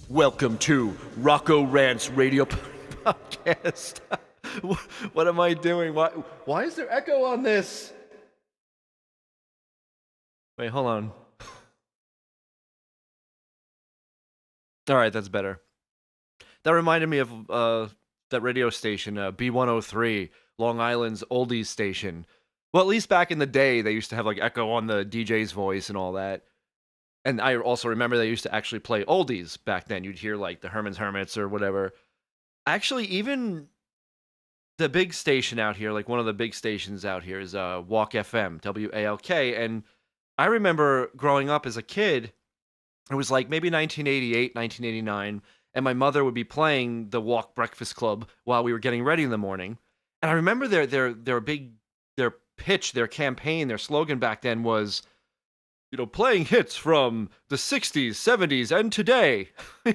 Welcome to Rocco Rants Radio Podcast. What am I doing? Why is there echo on this? Wait, hold on. All right, that's better. That reminded me of that radio station, B103, Long Island's oldies station. Well, at least back in the day, they used to have like echo on the DJ's voice and all that. And I also remember they used to actually play oldies back then. You'd hear like the Herman's Hermits or whatever. Actually, even the big station out here, like one of the big stations out here is Walk FM, WALK. And I remember growing up as a kid, it was like maybe 1988, 1989, and my mother would be playing the Walk Breakfast Club while we were getting ready in the morning. And I remember their pitch, their campaign, their slogan back then was, playing hits from the 60s, 70s, and today. The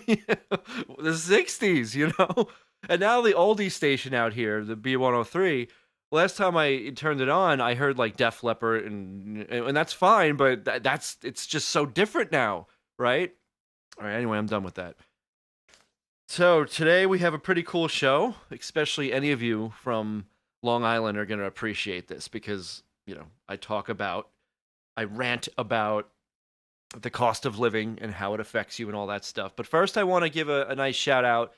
60s, And now the oldie station out here, the B103, last time I turned it on, I heard like Def Leppard, and that's fine, but it's just so different now, right? All right, anyway, I'm done with that. So today we have a pretty cool show, especially any of you from Long Island are going to appreciate this because, I rant about the cost of living and how it affects you and all that stuff. But first, I want to give a nice shout out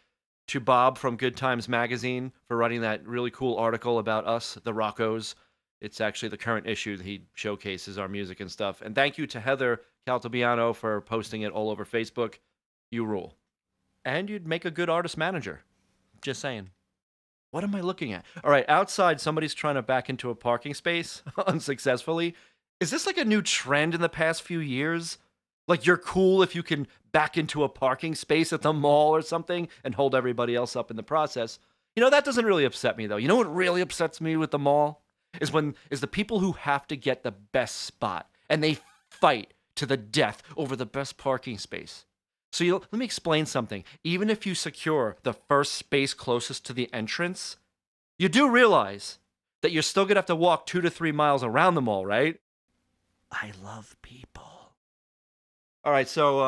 to Bob from Good Times Magazine for writing that really cool article about us, the Roccos. It's actually the current issue. He showcases our music and stuff. And thank you to Heather Caltabiano for posting it all over Facebook. You rule. And you'd make a good artist manager. Just saying. What am I looking at? All right, outside, somebody's trying to back into a parking space unsuccessfully. Is this like a new trend in the past few years? Like you're cool if you can back into a parking space at the mall or something and hold everybody else up in the process. That doesn't really upset me though. You know what really upsets me with the mall? Is the people who have to get the best spot and they fight to the death over the best parking space. So let me explain something. Even if you secure the first space closest to the entrance, you do realize that you're still going to have to walk 2 to 3 miles around the mall, right? I love people. All right, so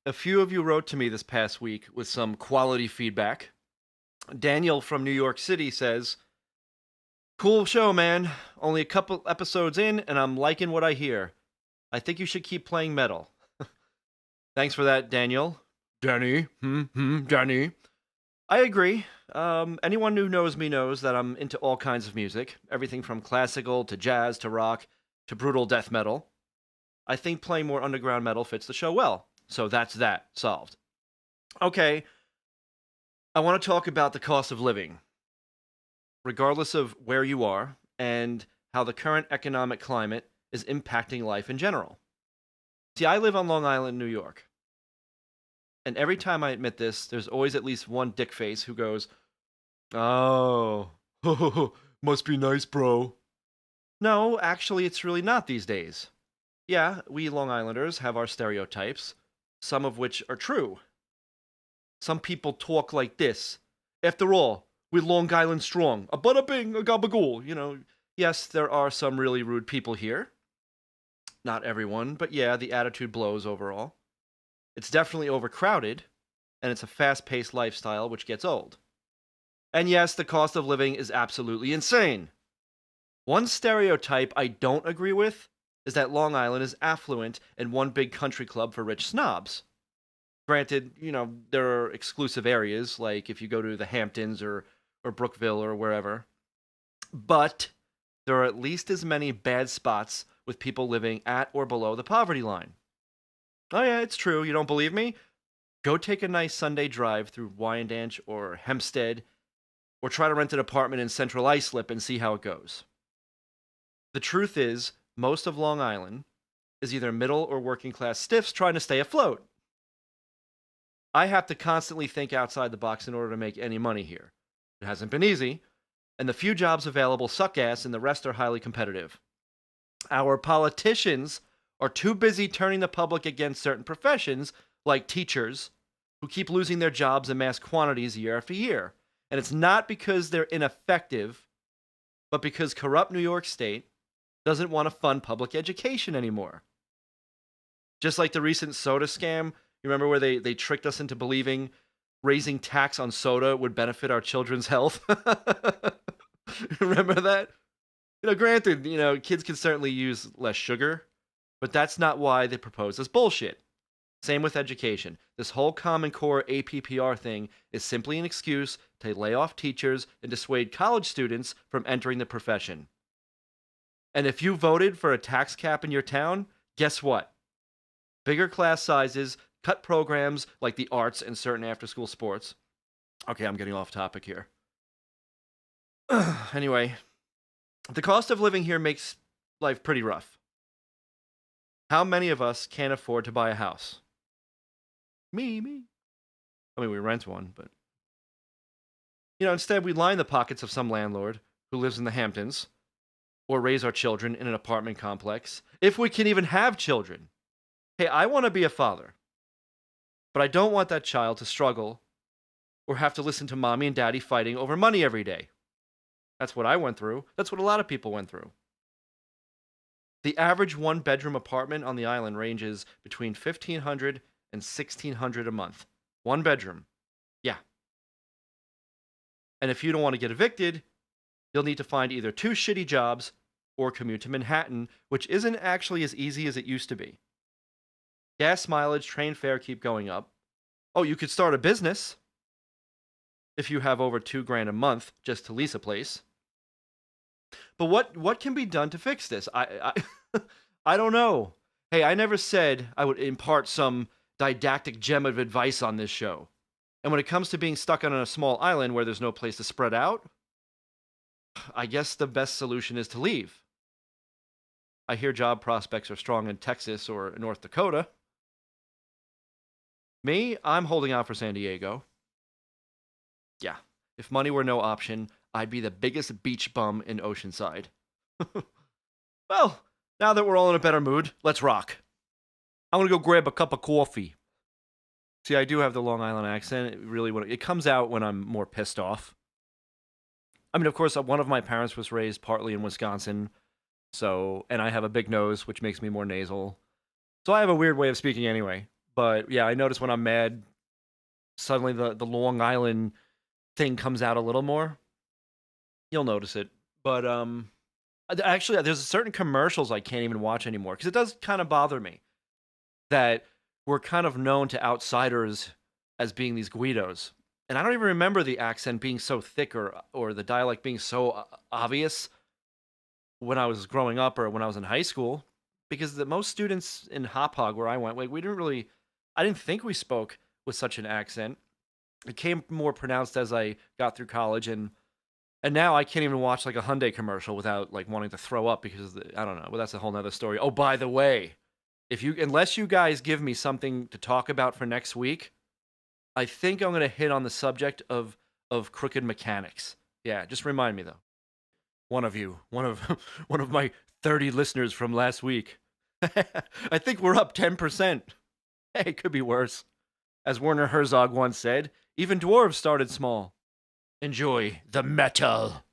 a few of you wrote to me this past week with some quality feedback. Daniel from New York City says, "Cool show, man. Only a couple episodes in, and I'm liking what I hear. I think you should keep playing metal." Thanks for that, Daniel. Danny. Danny. I agree. Anyone who knows me knows that I'm into all kinds of music. Everything from classical to jazz to rock to brutal death metal. I think playing more underground metal fits the show well. So that's that solved. Okay. I want to talk about the cost of living. Regardless of where you are and how the current economic climate is impacting life in general. See, I live on Long Island, New York. And every time I admit this, there's always at least one dickface who goes, "Oh, must be nice, bro." No, actually, it's really not these days. Yeah, we Long Islanders have our stereotypes, some of which are true. Some people talk like this. After all, we're Long Island strong. A bada bing, a gabagool. Yes, there are some really rude people here. Not everyone, but yeah, the attitude blows overall. It's definitely overcrowded, and it's a fast-paced lifestyle which gets old. And yes, the cost of living is absolutely insane. One stereotype I don't agree with is that Long Island is affluent and one big country club for rich snobs. Granted, there are exclusive areas, like if you go to the Hamptons or Brookville or wherever. But there are at least as many bad spots with people living at or below the poverty line. Oh yeah, it's true. You don't believe me? Go take a nice Sunday drive through Wyandanch or Hempstead, or try to rent an apartment in Central Islip and see how it goes. The truth is, most of Long Island is either middle or working class stiffs trying to stay afloat. I have to constantly think outside the box in order to make any money here. It hasn't been easy, and the few jobs available suck ass and the rest are highly competitive. Our politicians are too busy turning the public against certain professions, like teachers, who keep losing their jobs in mass quantities year after year. And it's not because they're ineffective, but because corrupt New York State doesn't want to fund public education anymore. Just like the recent soda scam. You remember where they tricked us into believing raising tax on soda would benefit our children's health? Remember that? Granted, kids can certainly use less sugar, but that's not why they propose this bullshit. Same with education. This whole Common Core APPR thing is simply an excuse to lay off teachers and dissuade college students from entering the profession. And if you voted for a tax cap in your town, guess what? Bigger class sizes, cut programs like the arts and certain after-school sports. Okay, I'm getting off topic here. Anyway, the cost of living here makes life pretty rough. How many of us can't afford to buy a house? Me. I mean, we rent one, but... instead we line the pockets of some landlord who lives in the Hamptons, or raise our children in an apartment complex, if we can even have children. Hey, I want to be a father, but I don't want that child to struggle or have to listen to mommy and daddy fighting over money every day. That's what I went through. That's what a lot of people went through. The average one-bedroom apartment on the island ranges between $1,500 and $1,600 a month. One bedroom. Yeah. And if you don't want to get evicted, you'll need to find either 2 shitty jobs or commute to Manhattan, which isn't actually as easy as it used to be. Gas mileage, train fare keep going up. Oh, you could start a business if you have over $2,000 a month just to lease a place. But what can be done to fix this? I don't know. Hey, I never said I would impart some didactic gem of advice on this show. And when it comes to being stuck on a small island where there's no place to spread out, I guess the best solution is to leave. I hear job prospects are strong in Texas or North Dakota. Me, I'm holding out for San Diego. Yeah, if money were no option, I'd be the biggest beach bum in Oceanside. Well, now that we're all in a better mood, let's rock. I'm going to go grab a cup of coffee. See, I do have the Long Island accent. It comes out when I'm more pissed off. I mean, of course, one of my parents was raised partly in Wisconsin, and I have a big nose, which makes me more nasal. So I have a weird way of speaking anyway. But yeah, I notice when I'm mad, suddenly the Long Island thing comes out a little more. You'll notice it. But actually, there's certain commercials I can't even watch anymore because it does kind of bother me that we're kind of known to outsiders as being these Guidos. And I don't even remember the accent being so thick or the dialect being so obvious when I was growing up or when I was in high school. Because most students in Hop Hog, where I went, I didn't think we spoke with such an accent. It came more pronounced as I got through college, and now I can't even watch like a Hyundai commercial without like wanting to throw up because I don't know. Well, that's a whole nother story. Oh, by the way, unless you guys give me something to talk about for next week, I think I'm going to hit on the subject of crooked mechanics. Yeah, just remind me though. One of my 30 listeners from last week. I think we're up 10%. Hey, it could be worse. As Werner Herzog once said, even dwarves started small. Enjoy the metal.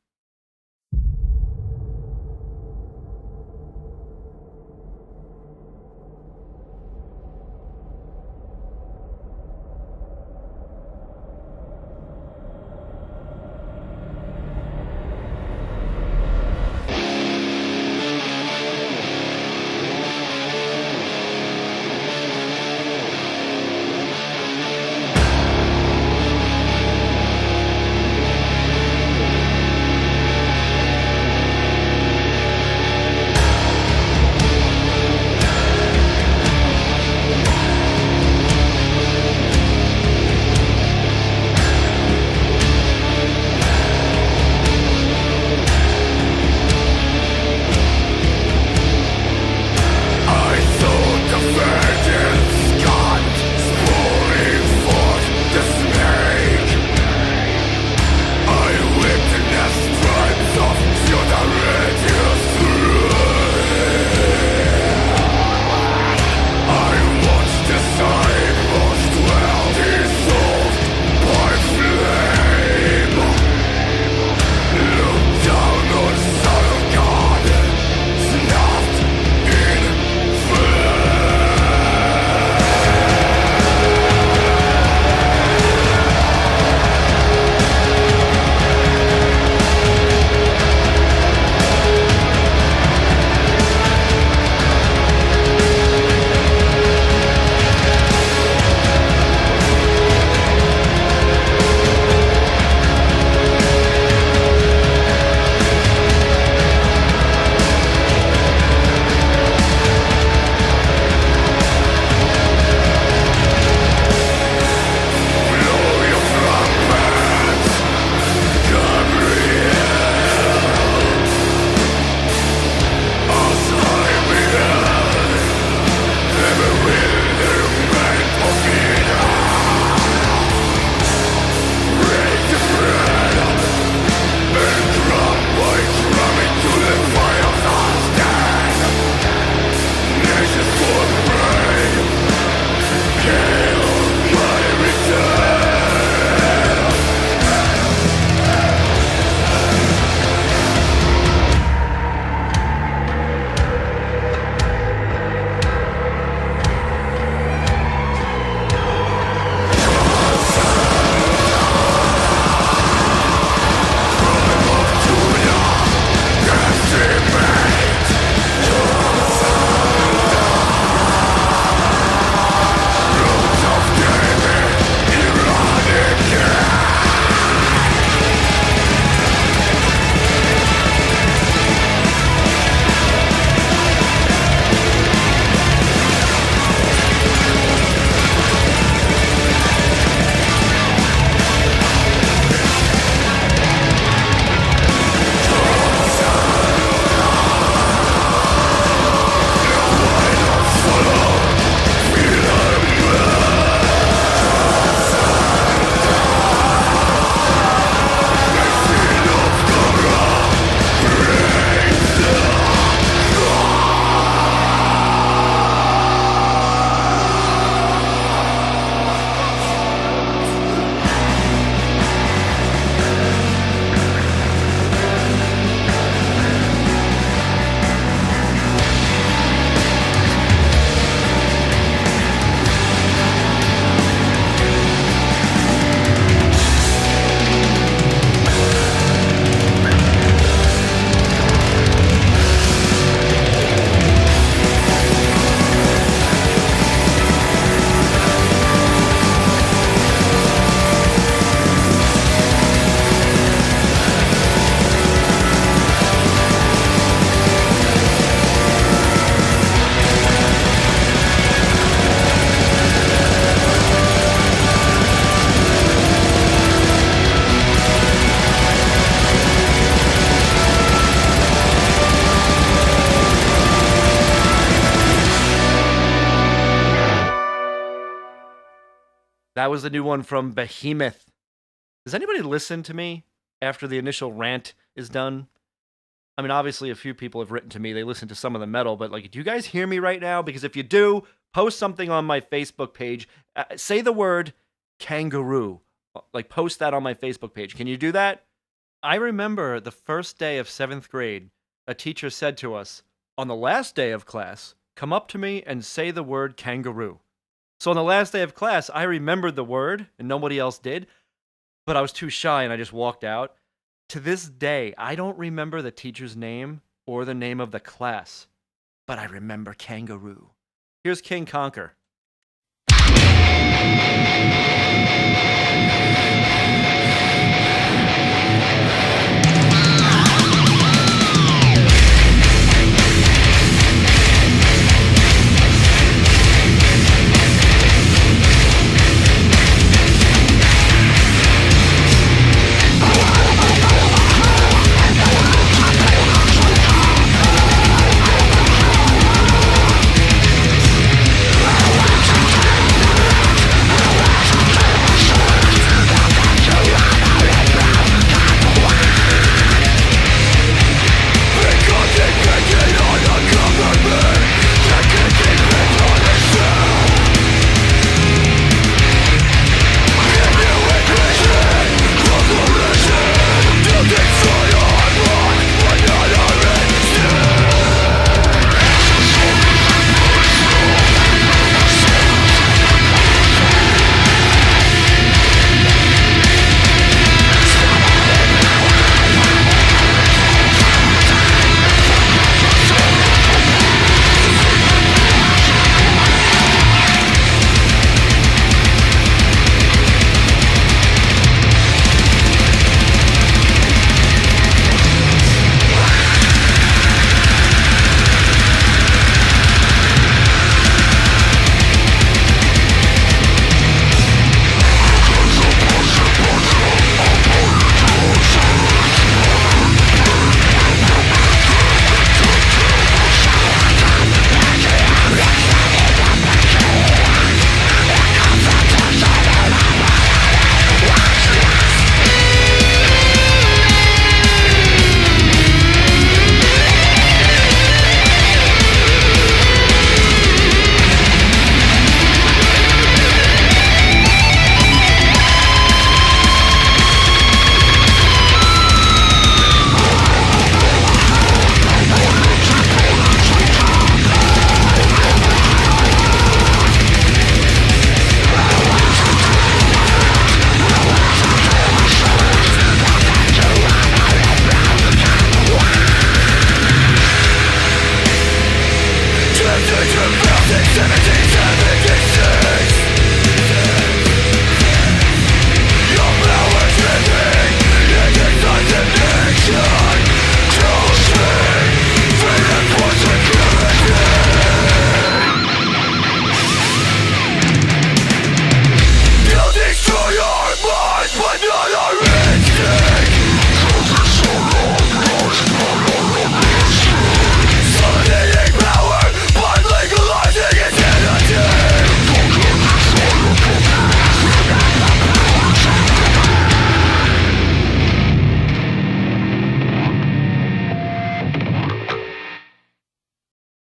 That was the new one from Behemoth. Does anybody listen to me after the initial rant is done? I mean, obviously, a few people have written to me. They listen to some of the metal, but like, do you guys hear me right now? Because if you do, post something on my Facebook page. Say the word kangaroo. Like, post that on my Facebook page. Can you do that? I remember the first day of 7th grade, a teacher said to us, on the last day of class, come up to me and say the word kangaroo. So on the last day of class, I remembered the word, and nobody else did, but I was too shy and I just walked out. To this day, I don't remember the teacher's name or the name of the class, but I remember kangaroo. Here's King Conquer.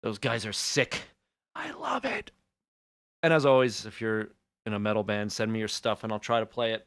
Those guys are sick. I love it. And as always, if you're in a metal band, send me your stuff and I'll try to play it.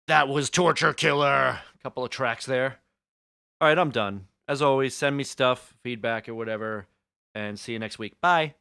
That was Torture Killer. Couple of tracks there. All right, I'm done. As always, send me stuff, feedback, or whatever, and see you next week. Bye.